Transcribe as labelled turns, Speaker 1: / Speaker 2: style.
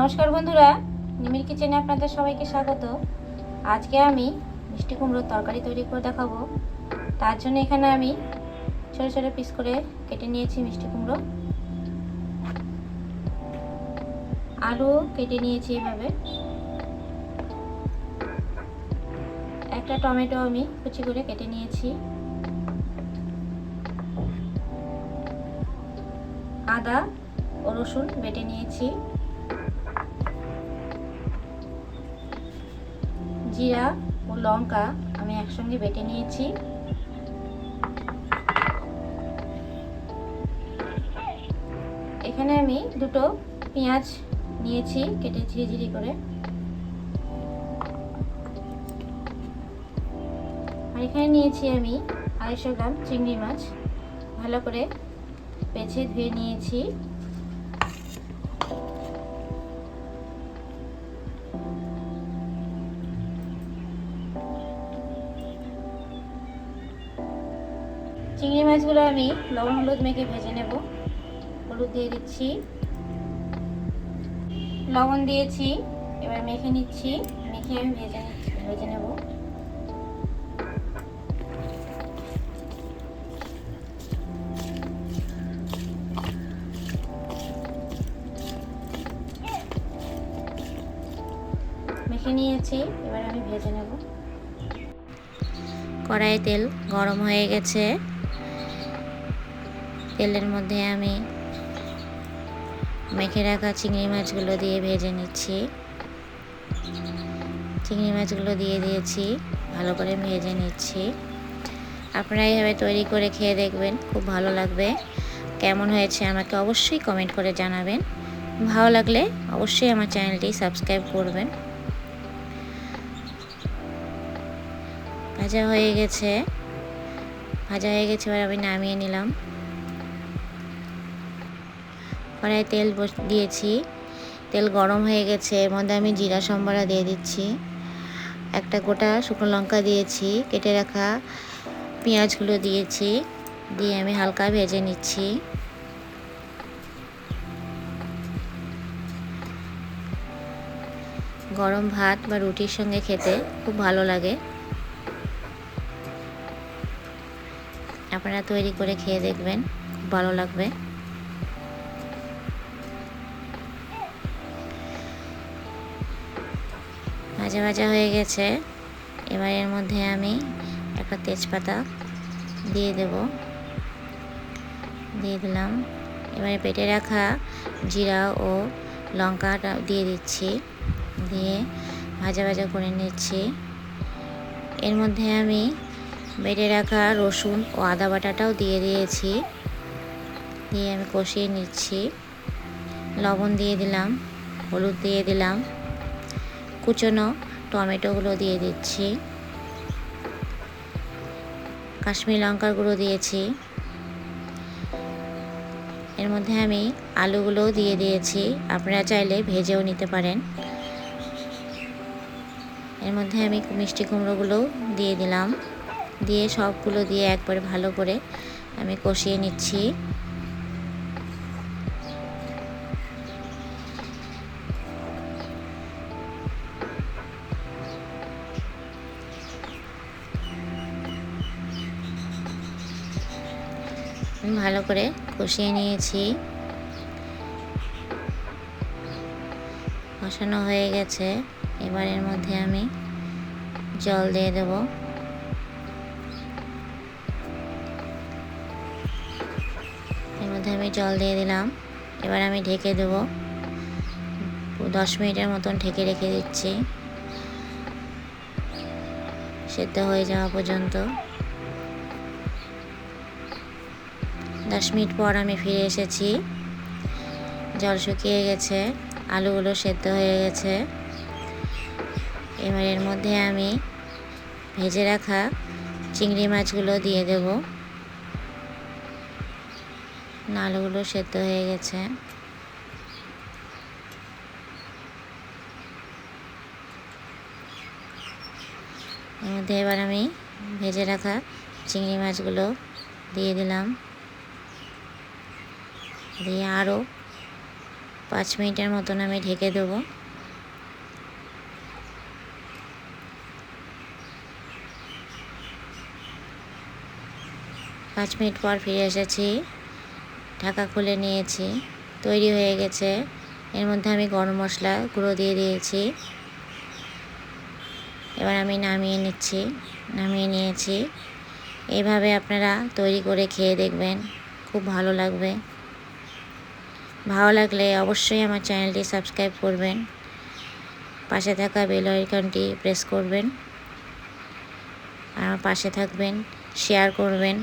Speaker 1: নমস্কার বন্ধুরা, নিমির কিচেনে আপনাদের সবাইকে স্বাগত। আজকে আমি মিষ্টি কুমড়োর তরকারি তৈরি করে দেখাবো। তার জন্য এখানে আমি ছোট ছোট পিস করে কেটে নিয়েছি মিষ্টি কুমড়ো, আলু কেটে নিয়েছি এভাবে, একটা টমেটো আমি কুচি করে কেটে নিয়েছি, আদা ও রসুন বেটে নিয়েছি, জিরা ও লঙ্কা আমি একসঙ্গে বেটে নিয়েছি, এখানে আমি দুটো পেঁয়াজ নিয়েছি কেটে ঝিরিঝিরি করে, আর এখানে নিয়েছি আমি 250 গ্রাম চিংড়ি মাছ, ভালো করে বেছে ধুয়ে নিয়েছি। চিংড়ি মাছগুলো আমি লবণ হলুদ মেখে ভেজে নেব। হলুদ দিয়ে দিচ্ছি, লবণ দিয়েছি, এবার মেখে নিচ্ছি, মেখে আমি ভেজে নেব। মেখে নিয়েছি, এবার আমি ভেজে নেব।
Speaker 2: কড়াইয়ে তেল গরম হয়ে গেছে, তেলের মধ্যে আমি মেখে রাখা চিংড়ি মাছগুলো দিয়ে ভেজে নিচ্ছি। চিংড়ি মাছগুলো দিয়ে দিয়েছি, ভালো করে ভেজে নিচ্ছি। আপনারা এইভাবে তৈরি করে খেয়ে দেখবেন, খুব ভালো লাগবে। কেমন হয়েছে আমাকে অবশ্যই কমেন্ট করে জানাবেন। ভালো লাগলে অবশ্যই আমার চ্যানেলটি সাবস্ক্রাইব করবেন। ভাজা হয়ে গেছে, এবার আমি নামিয়ে নিলাম। কড়াইয়ে তেল দিয়েছি, তেল গরম হয়ে গেছে, এর মধ্যে আমি জিরা সম্বরা দিয়ে দিচ্ছি, একটা গোটা শুকনো লঙ্কা দিয়েছি, কেটে রাখা পেঁয়াজগুলো দিয়েছি, দিয়ে আমি হালকা ভেজে নিচ্ছি। গরম ভাত বা রুটির সঙ্গে খেতে খুব ভালো লাগে। আপনারা তৈরি করে খেয়ে দেখবেন, খুব ভালো লাগবে। ভাজা হয়ে গেছে, এবার এর মধ্যে আমি একটা তেজপাতা দিয়ে দিলাম। এবারে বেটে রাখা জিরা ও লঙ্কাটা দিয়ে দিচ্ছি, দিয়ে ভাজা করে নিচ্ছি। এর মধ্যে আমি বেটে রাখা রসুন ও আদা বাটাটাও দিয়ে দিয়েছি, দিয়ে আমি কষিয়ে নিচ্ছি। লবণ দিয়ে দিলাম, হলুদ দিয়ে দিলাম, কুচনো টমেটোগুলো দিয়ে দিচ্ছি, কাশ্মীরি লঙ্কার গুঁড়ো দিয়েছি। এর মধ্যে আমি আলুগুলোও দিয়ে দিয়েছি, আপনারা চাইলে ভেজেও নিতে পারেন। এর মধ্যে আমি মিষ্টি কুমড়োগুলোও দিয়ে দিলাম, দিয়ে সবগুলো দিয়ে একবারে ভালো করে আমি কষিয়ে নিচ্ছি। ভালো করে কষিয়ে নিয়েছি, কষানো হয়ে গেছে। এবার এর মধ্যে আমি জল দিয়ে দেব। এর মধ্যে আমি জল দিয়ে দিলাম, এবার আমি ঢেকে দেব। 10 মিনিটের মতন ঢেকে রেখে দিচ্ছি, সেদ্ধ হয়ে যাওয়া পর্যন্ত। 10 মিনিট পর আমি ফিরে এসেছি, জল শুকিয়ে গেছে, আলুগুলো সেদ্ধ হয়ে গেছে। এবার এর মধ্যে আমি ভেজে রাখা চিংড়ি মাছগুলো দিয়ে দেব। আলুগুলো সেদ্ধ হয়ে গেছে, এর মধ্যে এবার আমি ভেজে রাখা চিংড়ি মাছগুলো দিয়ে দিলাম, দিয়ে আরও 5 মিনিটের মতন আমি ঢেকে দেবো। পাঁচ মিনিট পর ফিরে এসেছি, ঢাকা খুলে নিয়েছি, তৈরি হয়ে গেছে। এর মধ্যে আমি গরম মশলা গুঁড়ো দিয়ে দিয়েছি। এবার আমি নামিয়ে নিয়েছি। এইভাবে আপনারা তৈরি করে খেয়ে দেখবেন, খুব ভালো লাগবে। ভালো লাগলে অবশ্যই আমার চ্যানেলটি সাবস্ক্রাইব করবেন, পাশে থাকা বেল আইকনটি প্রেস করবেন, আর আমার পাশে থাকবেন, শেয়ার করবেন।